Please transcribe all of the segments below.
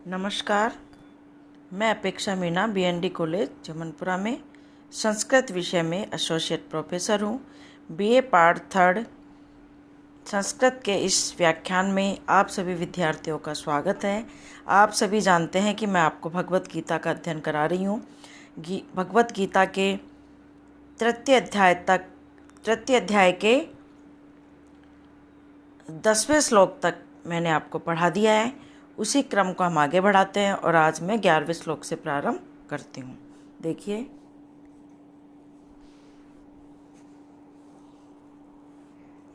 नमस्कार। मैं अपेक्षा मीना BND कॉलेज जमनपुरा में संस्कृत विषय में एसोसिएट प्रोफेसर हूँ। BA पार्ट 3 संस्कृत के इस व्याख्यान में आप सभी विद्यार्थियों का स्वागत है। आप सभी जानते हैं कि मैं आपको भगवत गीता का अध्ययन करा रही हूँ। भगवत गीता के तृतीय अध्याय के 10वें श्लोक तक मैंने आपको पढ़ा दिया है। उसी क्रम को हम आगे बढ़ाते हैं और आज मैं 11वें श्लोक से प्रारंभ करती हूँ। देखिए,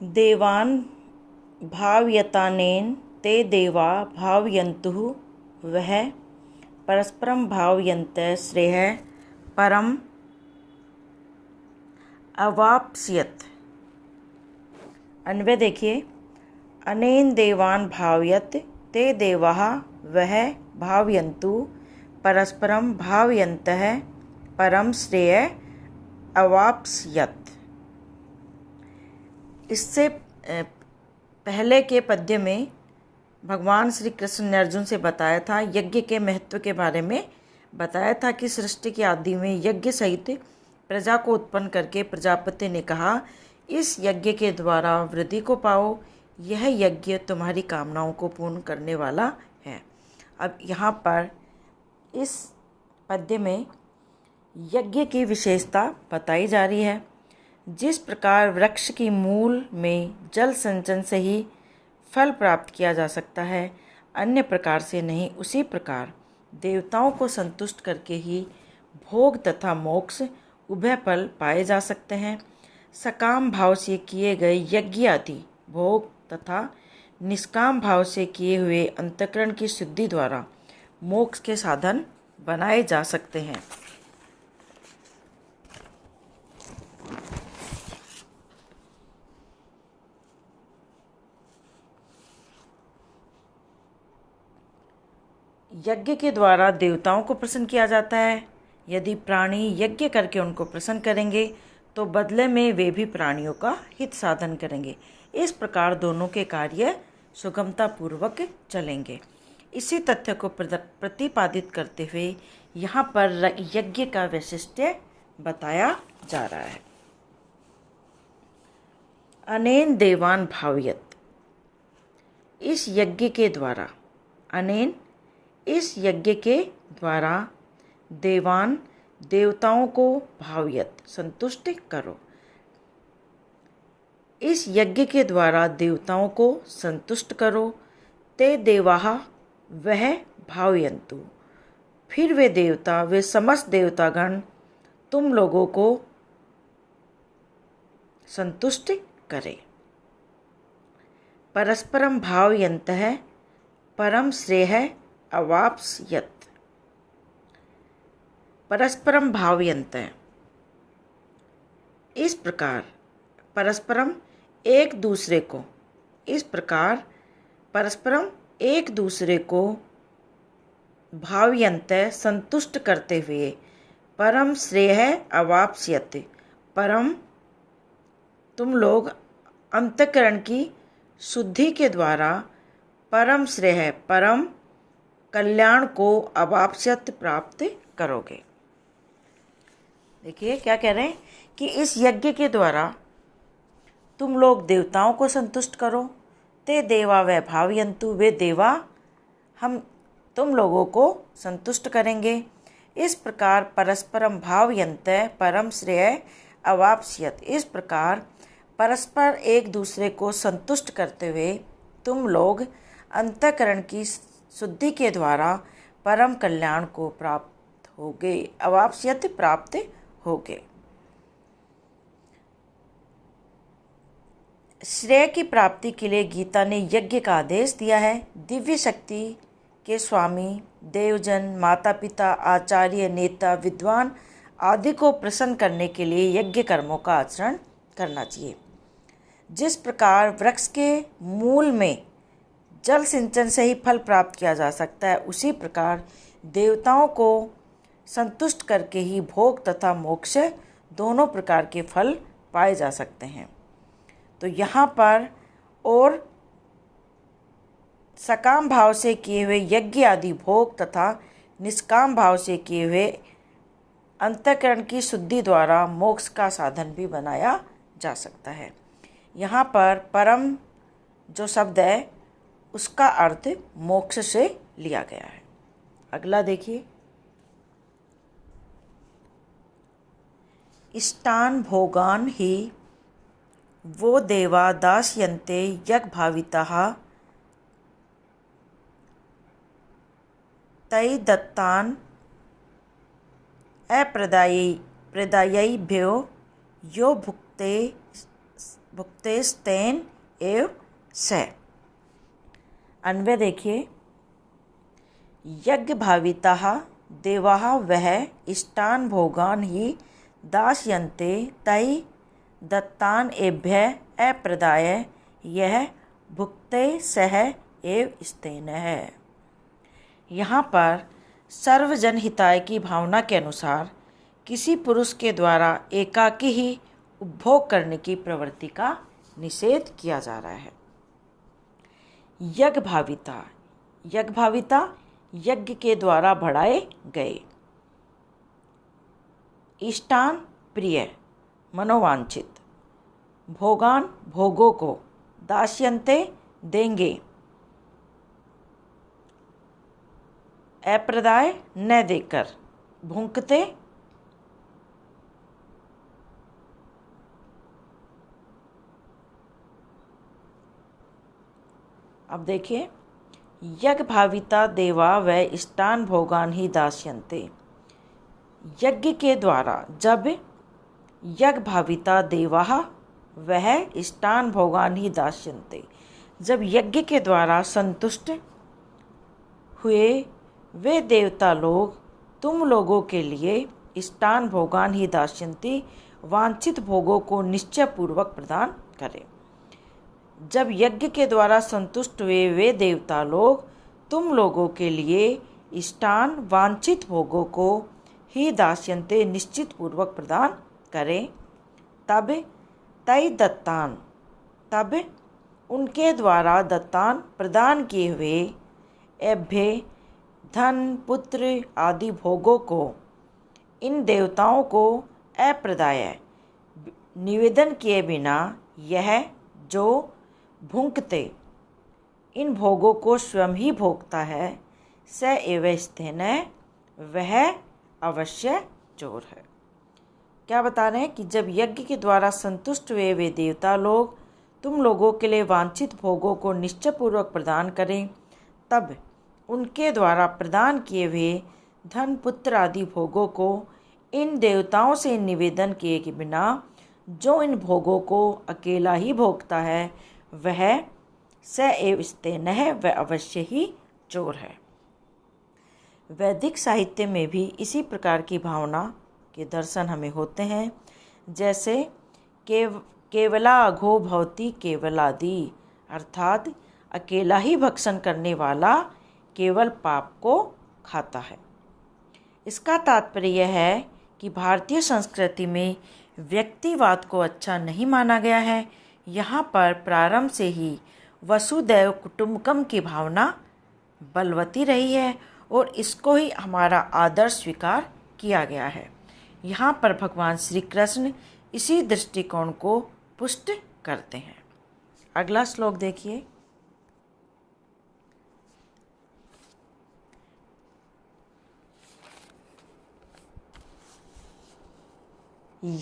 देवान् भावयतानेन ते देवा भावयन्तुः वह परस्परं भावयन्तः श्रेयः परम अवाप्स्यत। अन्वय देखिए, अनेन देवान् भावयत ते देवाः वह भावयन्तु परस्परं भावयन्तः परम श्रेय अवाप्स्यत। इससे पहले के पद्य में भगवान श्री कृष्ण ने अर्जुन से बताया था, यज्ञ के महत्व के बारे में बताया था कि सृष्टि के आदि में यज्ञ सहित प्रजा को उत्पन्न करके प्रजापति ने कहा, इस यज्ञ के द्वारा वृद्धि को पाओ, यह यज्ञ तुम्हारी कामनाओं को पूर्ण करने वाला है। अब यहाँ पर इस पद्य में यज्ञ की विशेषता बताई जा रही है। जिस प्रकार वृक्ष की मूल में जल संचयन से ही फल प्राप्त किया जा सकता है, अन्य प्रकार से नहीं, उसी प्रकार देवताओं को संतुष्ट करके ही भोग तथा मोक्ष उभय फल पाए जा सकते हैं। सकाम भाव से किए गए यज्ञ आदि भोग तथा निष्काम भाव से किए हुए अंतःकरण की शुद्धि द्वारा मोक्ष के साधन बनाए जा सकते हैं। यज्ञ के द्वारा देवताओं को प्रसन्न किया जाता है। यदि प्राणी यज्ञ करके उनको प्रसन्न करेंगे तो बदले में वे भी प्राणियों का हित साधन करेंगे। इस प्रकार दोनों के कार्य सुगमता पूर्वक चलेंगे। इसी तथ्य को प्रतिपादित करते हुए यहाँ पर यज्ञ का वैशिष्ट्य बताया जा रहा है। अनेन देवान भावयत, इस यज्ञ के द्वारा, अनेन इस यज्ञ के द्वारा देवान देवताओं को भावयत संतुष्ट करो। इस यज्ञ के द्वारा देवताओं को संतुष्ट करो। ते देवाः वह भावयन्तु, फिर वे देवता, वे समस्त देवतागण तुम लोगों को संतुष्ट करें। परस्परम भावयन्तः परम श्रेयः अवाप्स्यत। परस्परम भावयन्तः, इस प्रकार परस्परम एक दूसरे को, इस प्रकार परस्परम एक दूसरे को भावयन्तः संतुष्ट करते हुए परम श्रेयः अवाप्स्यत, परम तुम लोग अंतःकरण की शुद्धि के द्वारा परम श्रेय परम कल्याण को अवाप्स्यत प्राप्त करोगे। देखिए क्या कह रहे हैं कि इस यज्ञ के द्वारा तुम लोग देवताओं को संतुष्ट करो। ते देवा वह भावयन्तु, वे देवा हम तुम लोगों को संतुष्ट करेंगे। इस प्रकार परस्परम भावयन्तः परम श्रेय अवाप्स्यत, इस प्रकार परस्पर एक दूसरे को संतुष्ट करते हुए तुम लोग अंतःकरण की शुद्धि के द्वारा परम कल्याण को प्राप्त होगे, अवाप्स्यत प्राप्त होगे। श्रेय की प्राप्ति के लिए गीता ने यज्ञ का आदेश दिया है। दिव्य शक्ति के स्वामी, देवजन, माता पिता, आचार्य, नेता, विद्वान आदि को प्रसन्न करने के लिए यज्ञ कर्मों का आचरण करना चाहिए। जिस प्रकार वृक्ष के मूल में जल सिंचन से ही फल प्राप्त किया जा सकता है, उसी प्रकार देवताओं को संतुष्ट करके ही भोग तथा मोक्ष दोनों प्रकार के फल पाए जा सकते हैं। तो यहाँ पर और सकाम भाव से किए हुए यज्ञ आदि भोग तथा निष्काम भाव से किए हुए अंतःकरण की शुद्धि द्वारा मोक्ष का साधन भी बनाया जा सकता है। यहाँ पर परम जो शब्द है उसका अर्थ मोक्ष से लिया गया है। अगला देखिए, इष्टान भोगान ही वो देवा दास्यन्ते यज्ञ भाविताः तै दत्तान अप्रदायैभ्यो यो भुक्तेस्तेन एव स। अन्वय देखिए, यज्ञ भाविताः देवाः वह इष्टान भोगान ही दास्यन्ते तै दत्तान एभ्य अप्रदाय यह भुक्ते सह एव स्तेन है। यहाँ पर सर्वजन हिताय की भावना के अनुसार किसी पुरुष के द्वारा एकाकी ही उपभोग करने की प्रवृत्ति का निषेध किया जा रहा है। यज्ञ भाविता, यज्ञ भाविता यज्ञ के द्वारा बढ़ाए गए, इष्टान प्रिय मनोवांछित, भोगान भोगों को, दास्यन्ते देंगे, अप्रदाय न देकर, भुंकते अब देखिए, यज्ञ भाविता देवा व इष्टान भोगान ही दास्यन्ते। यज्ञ के द्वारा जब यज्ञ भाविता देवाः वह इष्टान भोगान ही दास्यन्ते, जब यज्ञ के द्वारा संतुष्ट हुए वे देवता लोग तुम लोगों के लिए इष्टान भोगान ही दास्यन्ति वांछित भोगों को निश्चय पूर्वक प्रदान करें। जब यज्ञ के द्वारा संतुष्ट हुए वे देवता लोग तुम लोगों के लिए इष्टान वांछित भोगों को ही दास्यन्ते निश्चित पूर्वक प्रदान करें, तब तै दत्तान, तब उनके द्वारा दत्तान प्रदान किए हुए एभ्य धन पुत्र आदि भोगों को इन देवताओं को अप्रदाय निवेदन किए बिना यह जो भुंकते इन भोगों को स्वयं ही भोगता है स एव स्तेन, वह अवश्य चोर है। क्या बता रहे हैं कि जब यज्ञ के द्वारा संतुष्ट हुए वे देवता लोग तुम लोगों के लिए वांछित भोगों को निश्चय पूर्वक प्रदान करें, तब उनके द्वारा प्रदान किए हुए धन पुत्र आदि भोगों को इन देवताओं से निवेदन किए के बिना जो इन भोगों को अकेला ही भोगता है वह स एव स्तेन है, वह अवश्य ही चोर है। वैदिक साहित्य में भी इसी प्रकार की भावना के दर्शन हमें होते हैं, जैसे केवला अघो भवति केवलादि, अर्थात अकेला ही भक्षण करने वाला केवल पाप को खाता है। इसका तात्पर्य यह है कि भारतीय संस्कृति में व्यक्तिवाद को अच्छा नहीं माना गया है। यहाँ पर प्रारंभ से ही वसुदैव कुटुंबकम की भावना बलवती रही है और इसको ही हमारा आदर्श स्वीकार किया गया है। यहाँ पर भगवान श्री कृष्ण इसी दृष्टिकोण को पुष्ट करते हैं। अगला श्लोक देखिए,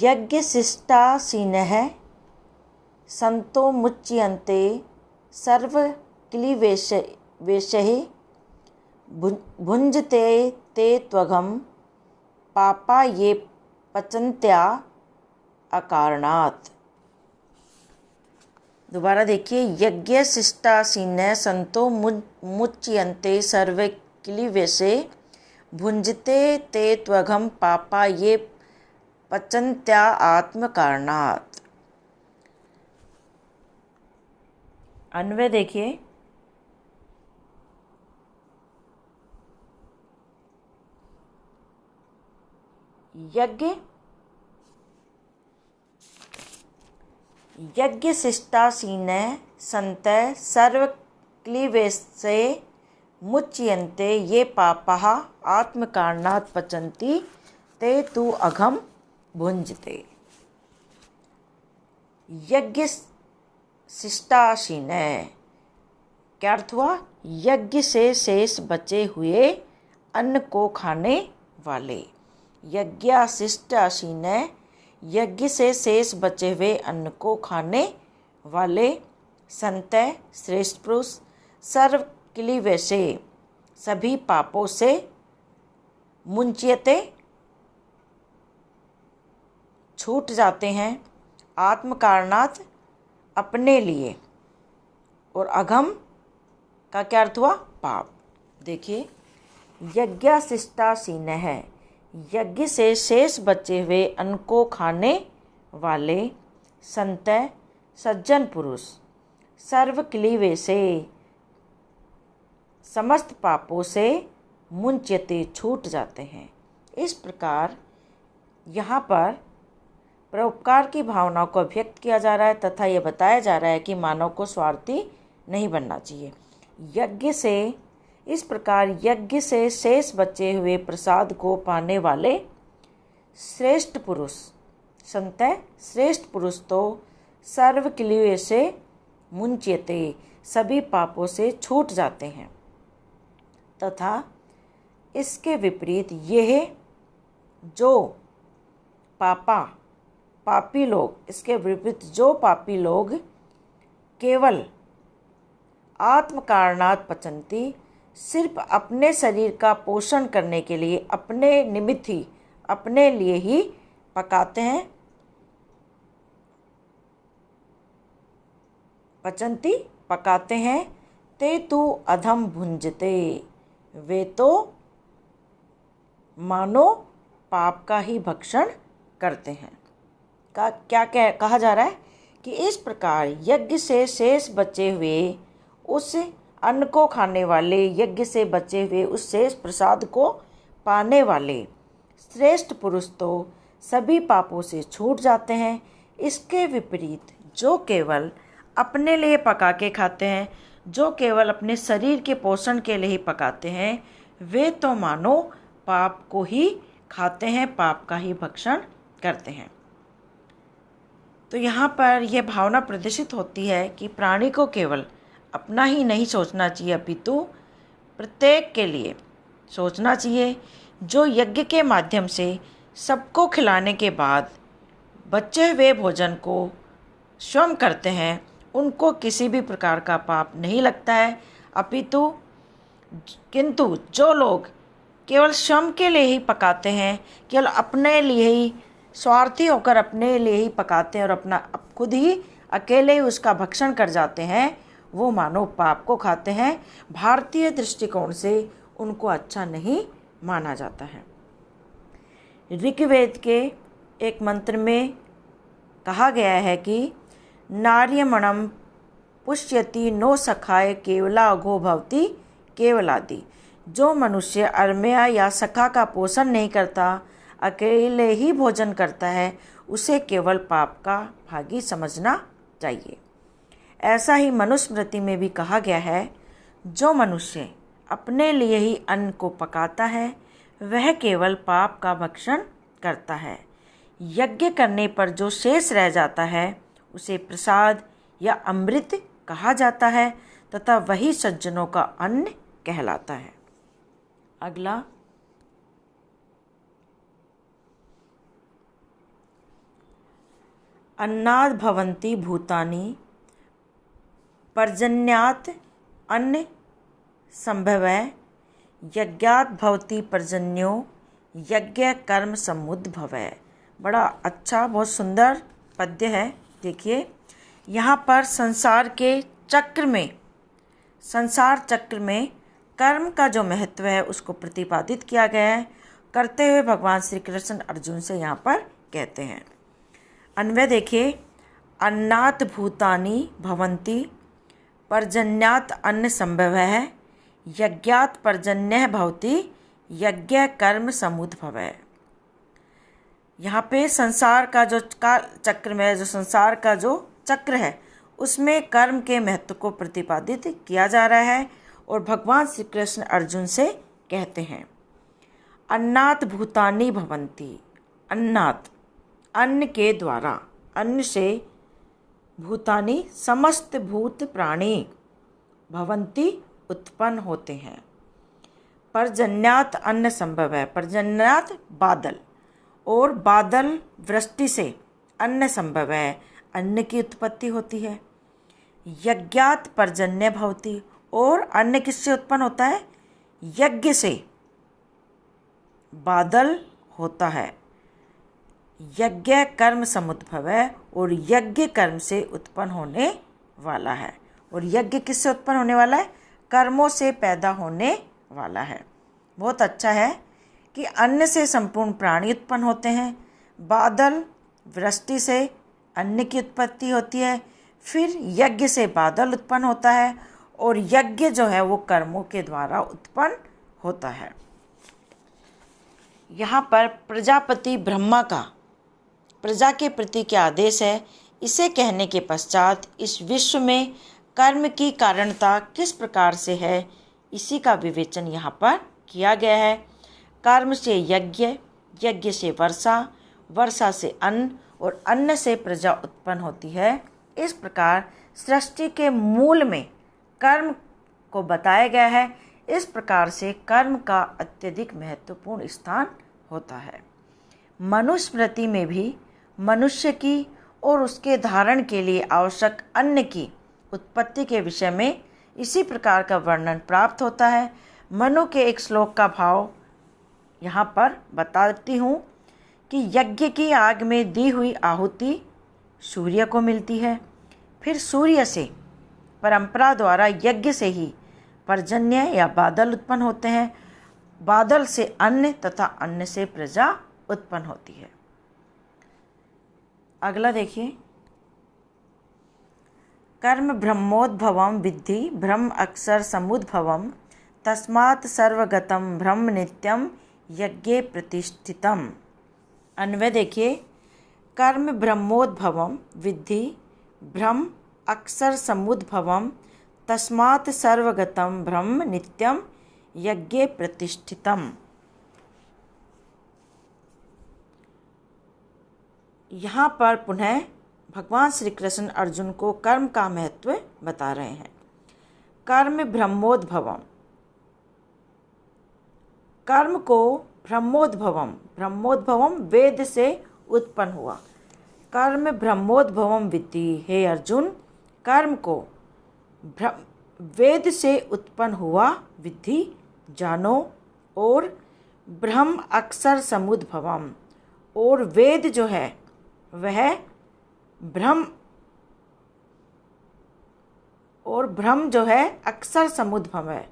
यज्ञशिष्टासीनः संतो मुच्यन्ते सर्वक्लिवेशैः भुञ्जते ते त्वघं पापा ये पचन्त्या अकारणात्। दोबारा देखिए, यज्ञशिष्टासीनः संतो मुच्यन्ते सर्वक्लिवेशैः भुञ्जते ते त्वघं पापा ये पचन्त्या आत्म कारणात्। अन्वय देखिए, यज्ञशिष्टासीनः सन्तः सर्व क्लीवेशे मुच्यन्ते ये पापाः आत्मकारणात् पचन्ति ते तु अघम भुञ्जते। यज्ञ शिष्टाशीन, क्या अर्थ हुआ? यज्ञ से शेष बचे हुए अन्न को खाने वाले। यज्ञाशिष्टाशीन, यज्ञ से शेष बचे हुए अन्न को खाने वाले। संतय, श्रेष्ठ पुरुष। सर्व क्लीवेशे, सभी पापों से। मुंच्यते, छूट जाते हैं। आत्मकारणात्, अपने लिए। और अघम का क्या अर्थ हुआ? पाप। देखिए, यज्ञाशिष्टाशीन है, यज्ञ से शेष बचे हुए अन्न को खाने वाले। संतय, सज्जन पुरुष। सर्व क्लीवेशे, समस्त पापों से। मुंच्यते, छूट जाते हैं। इस प्रकार यहाँ पर परोपकार की भावना को व्यक्त किया जा रहा है तथा यह बताया जा रहा है कि मानव को स्वार्थी नहीं बनना चाहिए। यज्ञ से, इस प्रकार यज्ञ से शेष बचे हुए प्रसाद को पाने वाले श्रेष्ठ पुरुष। संतय, श्रेष्ठ पुरुष तो सर्व क्लीवेशे मुंच्यते, सभी पापों से छूट जाते हैं। तथा इसके विपरीत यह जो पापी लोग, इसके विपरीत जो पापी लोग केवल आत्मकारणात् पचन्ति, सिर्फ अपने शरीर का पोषण करने के लिए, अपने निमित्त ही, अपने लिए ही पकाते हैं। पचन्ति, पकाते हैं। ते तु अधम भुंजते, वे तो मानो पाप का ही भक्षण करते हैं। क्या कहा जा रहा है कि इस प्रकार यज्ञ से शेष बचे हुए उस अन्न को खाने वाले, यज्ञ से बचे हुए उस शेष प्रसाद को पाने वाले श्रेष्ठ पुरुष तो सभी पापों से छूट जाते हैं। इसके विपरीत जो केवल अपने लिए पका के खाते हैं, जो केवल अपने शरीर के पोषण के लिए ही पकाते हैं, वे तो मानो पाप को ही खाते हैं, पाप का ही भक्षण करते हैं। तो यहाँ पर यह भावना प्रदर्शित होती है कि प्राणी को केवल अपना ही नहीं सोचना चाहिए, अपितु प्रत्येक के लिए सोचना चाहिए। जो यज्ञ के माध्यम से सबको खिलाने के बाद बचे हुए भोजन को श्रम करते हैं, उनको किसी भी प्रकार का पाप नहीं लगता है, अपितु किंतु जो लोग केवल श्रम के लिए ही पकाते हैं, केवल अपने लिए ही स्वार्थी होकर अपने लिए ही पकाते हैं और अपना खुद ही अकेले ही उसका भक्षण कर जाते हैं, वो मानो पाप को खाते हैं। भारतीय दृष्टिकोण से उनको अच्छा नहीं माना जाता है। ऋग्वेद के एक मंत्र में कहा गया है कि नार्यमणम पुष्यति नो सखाय केवला अघो भवति केवलादि। जो मनुष्य अरम्या या सखा का पोषण नहीं करता, अकेले ही भोजन करता है, उसे केवल पाप का भागी समझना चाहिए। ऐसा ही मनुस्मृति में भी कहा गया है, जो मनुष्य अपने लिए ही अन्न को पकाता है, वह केवल पाप का भक्षण करता है। यज्ञ करने पर जो शेष रह जाता है, उसे प्रसाद या अमृत कहा जाता है तथा वही सज्जनों का अन्न कहलाता है। अगला, अन्नाद् भवन्ति भूतानि पर्जन्यात् अन्न संभवः यज्ञात् भवति पर्जन्यो यज्ञ कर्म समुद्भवः। बड़ा अच्छा, बहुत सुंदर पद्य है। देखिए, यहाँ पर संसार चक्र में कर्म का जो महत्व है उसको प्रतिपादित किया गया है। करते हुए भगवान श्री कृष्ण अर्जुन से यहाँ पर कहते हैं। अन्वय देखिए, अन्नात् भूतानि भवन्ति पर्जन्यात् अन्न संभवः यज्ञात् पर्जन्यः भवति यज्ञ कर्म समुद्भवः। यहाँ पे संसार का जो चक्र में, जो संसार का जो चक्र है उसमें कर्म के महत्व को प्रतिपादित किया जा रहा है। और भगवान श्री कृष्ण अर्जुन से कहते हैं, अन्नात् भूतानि भवन्ति। अन्नात्, अन्न के द्वारा, अन्न से, भूतानि, समस्त भूत प्राणी, भवन्ति, उत्पन्न होते हैं। पर्जन्यात अन्न संभव है, पर्जन्यात बादल, और बादल वृष्टि से अन्न संभव है, अन्न की उत्पत्ति होती है। यज्ञात पर्जन्य भवति, और अन्न किससे उत्पन्न होता है? यज्ञ से बादल होता है। यज्ञ कर्म समुद्भव है, और यज्ञ कर्म से उत्पन्न होने वाला है। और यज्ञ किससे उत्पन्न होने वाला है? कर्मों से पैदा होने वाला है। बहुत अच्छा है कि अन्न से संपूर्ण प्राणी उत्पन्न होते हैं, बादल वृष्टि से अन्न की उत्पत्ति होती है, फिर यज्ञ से बादल उत्पन्न होता है, और यज्ञ जो है वो कर्मों के द्वारा उत्पन्न होता है। यहाँ पर प्रजापति ब्रह्मा का प्रजा के प्रति क्या आदेश है, इसे कहने के पश्चात इस विश्व में कर्म की कारणता किस प्रकार से है, इसी का विवेचन यहाँ पर किया गया है। कर्म से यज्ञ, यज्ञ से वर्षा, वर्षा से अन्न, और अन्न से प्रजा उत्पन्न होती है। इस प्रकार सृष्टि के मूल में कर्म को बताया गया है। इस प्रकार से कर्म का अत्यधिक महत्वपूर्ण स्थान होता है। मनुस्मृति में भी मनुष्य की और उसके धारण के लिए आवश्यक अन्न की उत्पत्ति के विषय में इसी प्रकार का वर्णन प्राप्त होता है। मनु के एक श्लोक का भाव यहाँ पर बताती हूँ कि यज्ञ की आग में दी हुई आहुति सूर्य को मिलती है, फिर सूर्य से परंपरा द्वारा यज्ञ से ही पर्जन्य या बादल उत्पन्न होते हैं, बादल से अन्न तथा अन्न से प्रजा उत्पन्न होती है। अगला देखिए, कर्म ब्रह्मोद्भवम विद्धि ब्रह्म अक्षर समुद्भवम तस्मात् सर्वगतम ब्रह्म नित्यम यज्ञे प्रतिष्ठितम। अन्वय देखिए, कर्म ब्रह्मोद्भवम विद्धि ब्रह्म अक्षर समुद्भवम तस्मात् सर्वगतम ब्रह्म नित्यम यज्ञे प्रतिष्ठितम। यहाँ पर पुनः भगवान श्री कृष्ण अर्जुन को कर्म का महत्व बता रहे हैं। कर्म ब्रह्मोद्भवम, कर्म को ब्रह्मोद्भवम, ब्रह्मोद्भवम वेद से उत्पन्न हुआ। कर्म ब्रह्मोद्भवम विद्धि, हे अर्जुन कर्म को वेद से उत्पन्न हुआ विद्धि जानो, और ब्रह्म अक्षर समुद्भवम, और वेद जो है वह ब्रह्म, और ब्रह्म जो है अक्षर समुद्भव है,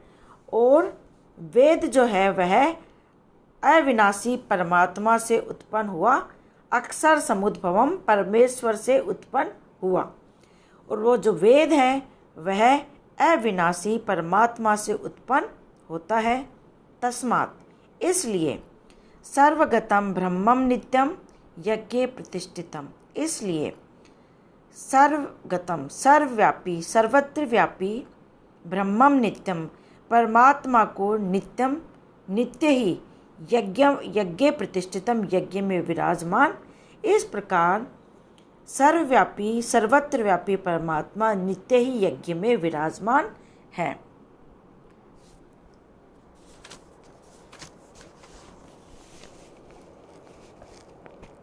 और वेद जो है वह अविनाशी परमात्मा से उत्पन्न हुआ, अक्षर समुद्भवम परमेश्वर से उत्पन्न हुआ। और वो जो वेद है वह अविनाशी परमात्मा से उत्पन्न होता है। तस्मात्, इसलिए सर्वगतम ब्रह्मम नित्यम यज्ञे प्रतिष्ठितम, इसलिए सर्वगतम सर्वव्यापी सर्वत्र व्यापी ब्रह्मम नित्यम परमात्मा को नित्यम नित्य ही यज्ञ प्रतिष्ठितम यज्ञ में विराजमान। इस प्रकार सर्वव्यापी सर्वत्र व्यापी परमात्मा नित्य ही यज्ञ में विराजमान है।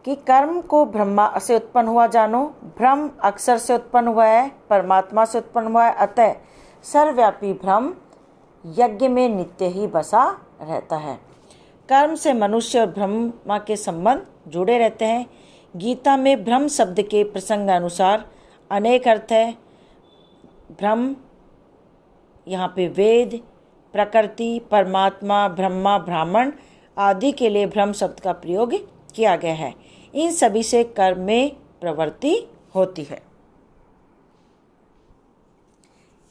कि कर्म को ब्रह्मा से उत्पन्न हुआ जानो, ब्रह्म अक्षर से उत्पन्न हुआ है, परमात्मा से उत्पन्न हुआ है, अतः सर्वव्यापी ब्रह्म यज्ञ में नित्य ही बसा रहता है। कर्म से मनुष्य और ब्रह्मा के संबंध जुड़े रहते हैं। गीता में ब्रह्म शब्द के प्रसंगानुसार अनेक अर्थ है। ब्रह्म यहाँ पे वेद, प्रकृति, परमात्मा, ब्रह्मा, ब्राह्मण आदि के लिए ब्रह्म शब्द का प्रयोग किया गया है। इन सभी से कर्म में प्रवृत्ति होती है।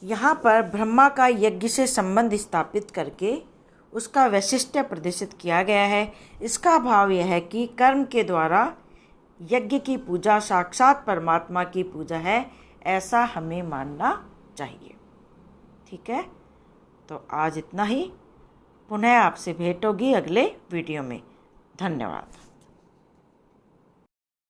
यहाँ पर ब्रह्मा का यज्ञ से संबंध स्थापित करके उसका वैशिष्ट्य प्रदर्शित किया गया है। इसका भाव यह है कि कर्म के द्वारा यज्ञ की पूजा साक्षात परमात्मा की पूजा है, ऐसा हमें मानना चाहिए। ठीक है, तो आज इतना ही। पुनः आपसे भेंट होगी अगले वीडियो में। धन्यवाद।